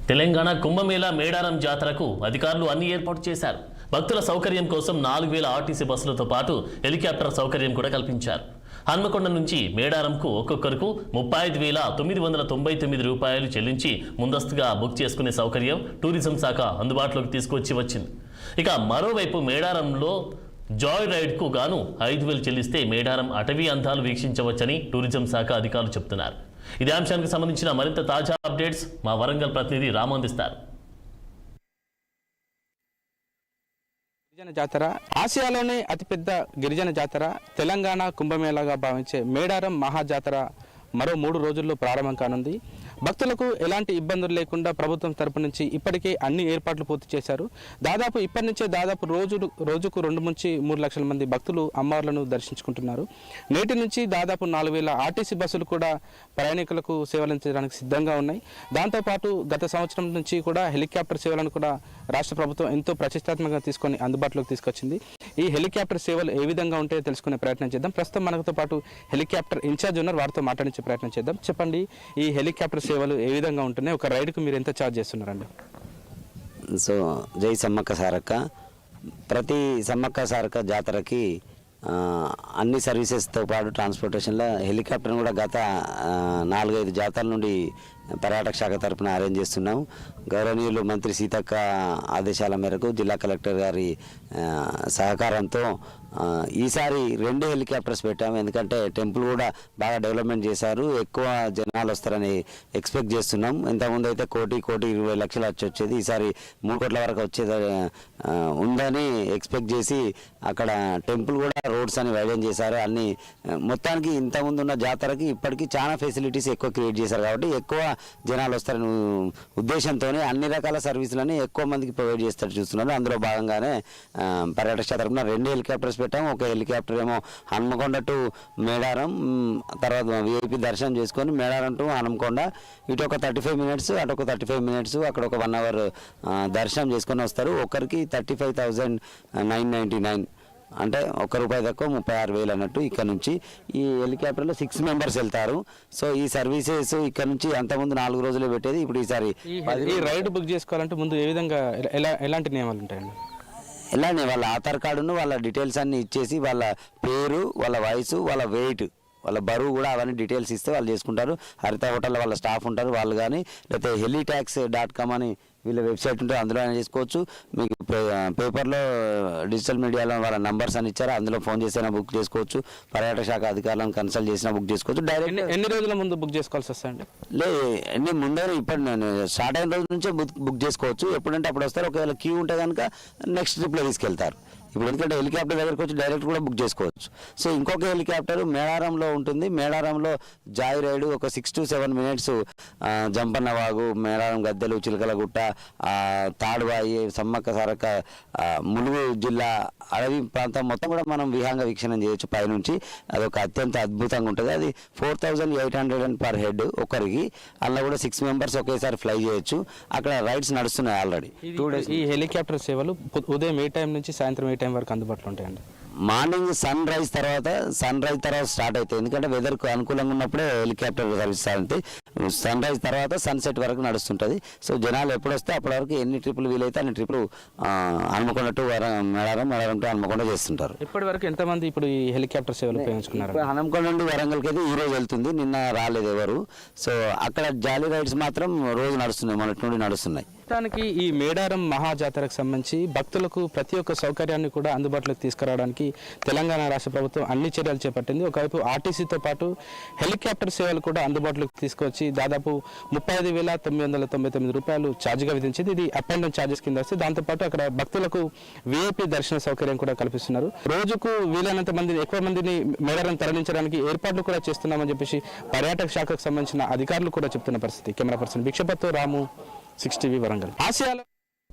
తెలంగాణ కుంభమేళా మేడారం జాతరకు అధికారులు అన్ని ఏర్పాటు చేశారు. భక్తుల సౌకర్యం కోసం 4000 ఆర్టీసీ బస్సులతో పాటు హెలికాప్టర్ సౌకర్యం కూడా కల్పించారు. హన్మకొండ నుంచి మేడారంకు ఒక్కొక్కరికి 35,999 రూపాయలు చెల్లించి ముందస్తుగా బుక్ చేసుకునే సౌకర్యం టూరిజం శాఖ అందుబాటులోకి తీసుకొచ్చి వచ్చింది. ఇక మరోవైపు మేడారంలో జాయ్ రైడ్కు గాను 5,000 చెల్లిస్తే మేడారం అటవీ అందాలు వీక్షించవచ్చని టూరిజం శాఖ అధికారులు చెబుతున్నారు. ఇదే అంశానికి సంబంధించిన మరింత తాజా అప్డేట్స్ మా వరంగల్ ప్రతినిధి రాము అందిస్తారు. గిరిజన జాతర ఆసియాలోనే అతిపెద్ద గిరిజన జాతర తెలంగాణ కుంభమేళాగా భావించే మేడారం మహాజాతర మరో 3 రోజుల్లో ప్రారంభం కానుంది. భక్తులకు ఎలాంటి ఇబ్బందులు లేకుండా ప్రభుత్వం తరపు నుంచి ఇప్పటికే అన్ని ఏర్పాట్లు పూర్తి చేశారు. ఇప్పటి నుంచే రోజుకు 2 నుంచి 3 లక్షల మంది భక్తులు అమ్మవార్లను దర్శించుకుంటున్నారు. నేటి నుంచి దాదాపు 4,000 ఆర్టీసీ బస్సులు కూడా ప్రయాణికులకు సేవలందించడానికి సిద్ధంగా ఉన్నాయి. దాంతోపాటు గత సంవత్సరం నుంచి కూడా హెలికాప్టర్ సేవలను కూడా రాష్ట్ర ప్రభుత్వం ఎంతో ప్రతిష్టాత్మకంగా తీసుకొని అందుబాటులోకి తీసుకొచ్చింది. ఈ హెలికాప్టర్ సేవలు ఏ విధంగా ఉంటాయో తెలుసుకునే ప్రయత్నం చేద్దాం. ప్రస్తుతం మనతో పాటు హెలికాప్టర్ ఇన్ఛార్జ్ ఉన్నారు, వారితో మాట్లాడించే ప్రయత్నం చేద్దాం. చెప్పండి, ఈ హెలికాప్టర్ సేవలు ఏ విధంగా ఉంటున్నాయి, ఒక రైడ్కు మీరు ఎంత ఛార్జ్ చేస్తున్నారండి? సో జై సమ్మక్క సారక్క, ప్రతి సమ్మక్క సారక్క జాతరకి అన్ని సర్వీసెస్తో పాటు ట్రాన్స్పోర్టేషన్లో హెలికాప్టర్ని కూడా గత 4-5 జాతరల నుండి పర్యాటక శాఖ తరఫున అరేంజ్ చేస్తున్నాం. గౌరవనీయులు మంత్రి సీతక్క ఆదేశాల మేరకు జిల్లా కలెక్టర్ గారి సహకారంతో ఈసారి 2 హెలికాప్టర్స్ పెట్టాము. ఎందుకంటే టెంపుల్ కూడా బాగా డెవలప్మెంట్ చేశారు, ఎక్కువ జనాలు వస్తారని ఎక్స్పెక్ట్ చేస్తున్నాం. ఇంతకుముందు అయితే 1,20 లక్షలు వచ్చేది, ఈసారి 3 కోట్ల వరకు వచ్చేది ఉందని ఎక్స్పెక్ట్ చేసి అక్కడ టెంపుల్ కూడా రోడ్స్ అని వైడెన్ చేశారు. అన్ని మొత్తానికి ఇంతకుముందు ఉన్న జాతరకి ఇప్పటికీ చాలా ఫెసిలిటీస్ ఎక్కువ క్రియేట్ చేశారు. కాబట్టి ఎక్కువ జనాలు వస్తారని ఉద్దేశంతోనే అన్ని రకాల సర్వీసులని ఎక్కువ మందికి ప్రొవైడ్ చేస్తారు చూస్తున్నారు. అందులో భాగంగానే పర్యాటక శాఖ తరఫున 2 హెలికాప్టర్స్ పెట్టాము. ఒక హెలికాప్టర్ ఏమో హన్మకొండ టు మేడారం, తర్వాత VIP దర్శనం చేసుకొని మేడారం టు హన్మకొండ, ఇటు ఒక 35 మినిట్స్, అటు ఒక 35 మినిట్స్, అక్కడ ఒక 1 అవర్ దర్శనం చేసుకొని వస్తారు. ఒకరికి 35,999, అంటే ₹1 తక్కువ 36,000 అన్నట్టు. ఇక్కడ నుంచి ఈ హెలికాప్టర్లో 6 మెంబర్స్ వెళ్తారు. సో ఈ సర్వీసెస్ ఇక్కడ నుంచి అంతకుముందు 4 రోజులే పెట్టేది, ఇప్పుడు ఈసారి ఈ రైడ్ బుక్ చేసుకోవాలంటే ముందు ఏ విధంగా ఎలాంటి నియమాలు ఉంటాయండి? ఇలానే వాళ్ళ ఆధార్ కార్డును, వాళ్ళ డీటెయిల్స్ అన్నీ ఇచ్చేసి వాళ్ళ పేరు, వాళ్ళ వయసు, వాళ్ళ వెయిట్, వాళ్ళ బరువు కూడా అవన్నీ డీటెయిల్స్ ఇస్తే వాళ్ళు చేసుకుంటారు. హరిత హోటల్లో వాళ్ళ స్టాఫ్ ఉంటారు, వాళ్ళు కానీ లేకపోతే heliTax.com అని వీళ్ళ వెబ్సైట్ ఉంటే అందులో అయినా చేసుకోవచ్చు. మీకు పేపర్లో డిజిటల్ మీడియాలో వాళ్ళ నంబర్స్ అని ఇచ్చారు, అందులో ఫోన్ చేసినా బుక్ చేసుకోవచ్చు. పర్యాటక శాఖ అధికారులను కన్సల్ట్ చేసినా బుక్ చేసుకోవచ్చు. డైరెక్ట్ ఎన్ని రోజుల ముందు బుక్ చేసుకోవాల్సి వస్తుందండి? ఎన్ని ముందే ఇప్పుడు స్టార్ట్ అయిన రోజు నుంచే బుక్ చేసుకోవచ్చు. ఎప్పుడంటే అప్పుడు వస్తారు. ఒకవేళ క్యూ ఉంటే కనుక నెక్స్ట్ ట్రిప్లో తీసుకెళ్తారు. ఇప్పుడు ఎందుకంటే హెలికాప్టర్ దగ్గరకు వచ్చి డైరెక్ట్ కూడా బుక్ చేసుకోవచ్చు. సో ఇంకొక హెలికాప్టర్ మేడారంలో ఉంటుంది. మేడారంలో జాయ్ రైడ్ ఒక 6 to 7 మినిట్స్ జంపన్న వాగు, మేడారం గద్దెలు, చిలకలగుట్ట, తాడుబాయి, సమ్మక్క సారక్క, ములుగు జిల్లా అడవి ప్రాంతం మొత్తం కూడా మనం విహంగ వీక్షణం చేయొచ్చు పైనుంచి. అదొక అత్యంత అద్భుతంగా ఉంటుంది. అది 4,800 per head ఒకరికి. అందులో కూడా 6 మెంబర్స్ ఒకేసారి ఫ్లై చేయొచ్చు. అక్కడ రైడ్స్ నడుస్తున్నాయి ఆల్రెడీ 2 days. ఈ హెలికాప్టర్ సేవలు ఉదయం ఏ టైం నుంచి సాయంత్రం ఏ టైం వరకు అందుబాటులో ఉంటాయండి? మార్నింగ్ సన్ రైజ్ తర్వాత స్టార్ట్ అవుతాయి. ఎందుకంటే వెదర్కు అనుకూలంగా ఉన్నప్పుడే హెలికాప్టర్ సర్వీస్ అవుతాయి. సన్ రైజ్ తర్వాత సన్సెట్ వరకు నడుస్తుంటుంది. సో జనాలు ఎప్పుడు వస్తే అప్పటి వరకు ఎన్ని ట్రిప్పులు వీలైతే అన్ని ట్రిప్పులు హన్మకొండ టు మేడారం టు హన్మకొండ చేస్తుంటారు. ఇప్పటి వరకు ఎంతమంది ఇప్పుడు ఈ హెలికాప్టర్ సేవలు ఉపయోగించుకున్నారు? హన్మకొండ నుండి వరంగల్కి అయితే ఈ రోజు వెళ్తుంది, నిన్న రాలేదు ఎవరు. సో అక్కడ జాలీ రైడ్స్ మాత్రం రోజు నడుస్తున్నాయి, మొన్నటి నుండి నడుస్తున్నాయి. మొత్తానికి ఈ మేడారం మహాజాతరకు సంబంధించి భక్తులకు ప్రతి ఒక్క సౌకర్యాన్ని కూడా అందుబాటులోకి తీసుకురావడానికి తెలంగాణ రాష్ట్ర ప్రభుత్వం అన్ని చర్యలు చేపట్టింది. ఒకవైపు ఆర్టీసీతో పాటు హెలికాప్టర్ సేవలు కూడా అందుబాటులోకి తీసుకొచ్చి దాదాపు 35,999 రూపాయలు ఛార్జ్గా విధించింది. ఇది అప్ అండ్ డౌన్ ఛార్జెస్ కింద వస్తే దాంతోపాటు అక్కడ భక్తులకు VIP దర్శన సౌకర్యం కూడా కల్పిస్తున్నారు. రోజుకు వీలైనంత ఎక్కువ మందిని మేడారం తరలించడానికి ఏర్పాట్లు కూడా చేస్తున్నామని చెప్పేసి పర్యాటక శాఖకు సంబంధించిన అధికారులు కూడా చెప్తున్న పరిస్థితి. కెమెరా పర్సన్ భిక్షపత్తో రాము, 6 TV వరంగల్. ఆసియాలో